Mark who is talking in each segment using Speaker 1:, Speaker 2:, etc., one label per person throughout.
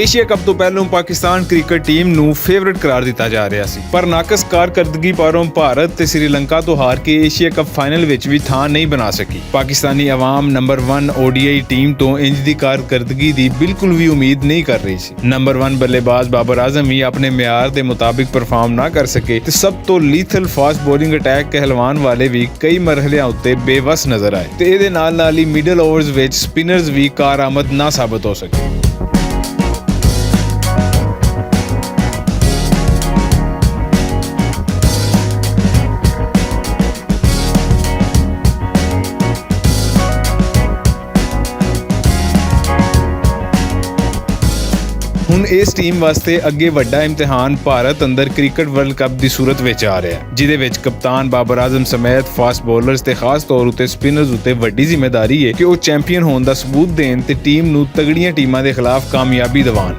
Speaker 1: Asia cup ਤੋਂ ਪਹਿਲਾਂ Pakistan cricket team ਨੂੰ ਫੇਵਰਿਟ ਕਰਾਰ ਦਿੱਤਾ ਜਾ ਰਿਹਾ ਸੀ, ਪਰ ਨਾਕਸ ਕਾਰਕਰਦਗੀ ਪਾਰੋਂ ਭਾਰਤ ਤੇ ਸ੍ਰੀਲੰਕਾ ਤੋਂ ਹਾਰ ਕੇ ਏਸ਼ੀਆ ਕੱਪ ਫਾਈਨਲ ਵਿੱਚ ਵੀ ਥਾਂ ਨਹੀਂ ਬਣਾ ਸਕੀ। ਪਾਕਿਸਤਾਨੀ ਆਵਾਮ ਨੰਬਰ 1 ODI ਟੀਮ ਤੋਂ ਇੰਜ ਦੀ ਕਾਰਕਰਦਗੀ ਦੀ ਬਿਲਕੁਲ ਵੀ ਉਮੀਦ ਨਹੀਂ ਕਰ ਰਹੀ ਸੀ। ਨੰਬਰ 1 ਬੱਲੇਬਾਜ਼ ਬਾਬਰ ਆਜ਼ਮ ਵੀ ਆਪਣੇ ਮਿਆਰ ਦੇ ਮੁਤਾਬਿਕ ਪਰਫਾਰਮ ਨਾ ਕਰ ਸਕੇ ਤੇ ਸਭ ਤੋਂ ਲੀਥਲ ਫਾਸਟ ਬੋਲਿੰਗ ਅਟੈਕ ਕਹਿਲਵਾਨ ਵਾਲੇ ਵੀ ਕਈ ਮਰਹਲਿਆਂ ਉੱਤੇ ਬੇਵਸ ਨਜ਼ਰ ਆਏ ਤੇ ਇਹਦੇ ਨਾਲ ਹੀ ਮਿਡਲ ਓਵਰਸ ਵਿੱਚ ਸਪਿਨਰਸ ਵੀ ਕਾਰਾਮਦ ਨਾ ਸਾਬਤ ਹੋ ਸਕੇ। ਹੁਣ ਇਸ ਟੀਮ ਵਾਸਤੇ ਅੱਗੇ ਵੱਡਾ ਇਮਤਿਹਾਨ ਭਾਰਤ ਅੰਦਰ ਕ੍ਰਿਕਟ ਵਰਲਡ ਕੱਪ ਦੀ ਸੂਰਤ ਵਿੱਚ ਆ ਰਿਹਾ ਹੈ, ਜਿਹਦੇ ਵਿੱਚ ਕਪਤਾਨ ਬਾਬਰ ਆਜ਼ਮ ਸਮੇਤ ਫਾਸਟ ਬੋਲਰਸ ਤੇ ਖਾਸ ਤੌਰ ਉਤੇ ਸਪਿਨਰਸ ਉਤੇ ਵੱਡੀ ਜ਼ਿੰਮੇਵਾਰੀ ਹੈ ਕਿ ਉਹ ਚੈਂਪੀਅਨ ਹੋਣ ਦਾ ਸਬੂਤ ਦੇਣ ਤੇ ਟੀਮ ਨੂੰ ਤਗੜੀਆਂ ਟੀਮਾਂ ਦੇ ਖਿਲਾਫ ਕਾਮਯਾਬੀ ਦਿਵਾਉਣ।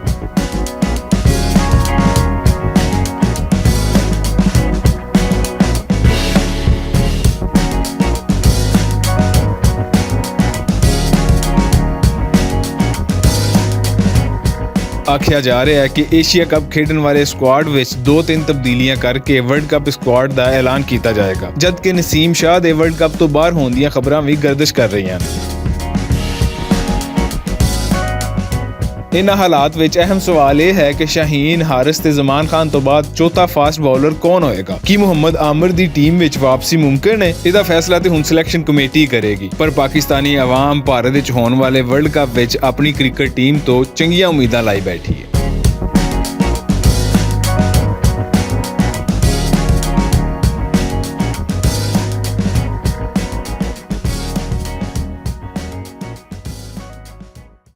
Speaker 1: ਆਖਿਆ ਜਾ ਰਿਹਾ ਹੈ ਕਿ ਏਸ਼ੀਆ ਕੱਪ ਖੇਡਣ ਵਾਲੇ ਸਕੁਆਡ ਵਿੱਚ 2-3 ਤਬਦੀਲੀਆਂ ਕਰਕੇ ਵਰਲਡ ਕੱਪ ਸਕੁਆਡ ਦਾ ਐਲਾਨ ਕੀਤਾ ਜਾਏਗਾ, ਜਦਕਿ ਨਸੀਮ ਸ਼ਾਹ ਦੇ ਵਰਲਡ ਕੱਪ ਤੋਂ ਬਾਹਰ ਹੋਣ ਦੀਆਂ ਖਬਰਾਂ ਵੀ ਗਰਦਿਸ਼ ਕਰ ਰਹੀਆਂ ਹਨ। ਇਨ੍ਹਾਂ ਹਾਲਾਤ ਵਿੱਚ ਅਹਿਮ ਸਵਾਲ ਇਹ ਹੈ ਕਿ ਸ਼ਾਹੀਨ, ਹਾਰਿਸ ਤੇ ਜ਼ਮਾਨ ਖਾਨ ਤੋਂ ਬਾਅਦ ਚੌਥਾ ਫਾਸਟ ਬੌਲਰ ਕੌਣ ਹੋਏਗਾ? ਕੀ ਮੁਹੰਮਦ ਆਮਰ ਦੀ ਟੀਮ ਵਿੱਚ ਵਾਪਸੀ ਮੁਮਕਿਨ ਹੈ? ਇਹਦਾ ਫੈਸਲਾ ਤੇ ਹੁਣ ਸਿਲੈਕਸ਼ਨ ਕਮੇਟੀ ਕਰੇਗੀ, ਪਰ ਪਾਕਿਸਤਾਨੀ ਆਵਾਮ ਭਾਰਤ ਵਿੱਚ ਹੋਣ ਵਾਲੇ ਵਰਲਡ ਕੱਪ ਵਿੱਚ ਆਪਣੀ ਕ੍ਰਿਕਟ ਟੀਮ ਤੋਂ ਚੰਗੀਆਂ ਉਮੀਦਾਂ ਲਾਈ ਬੈਠੀ ਹੈ।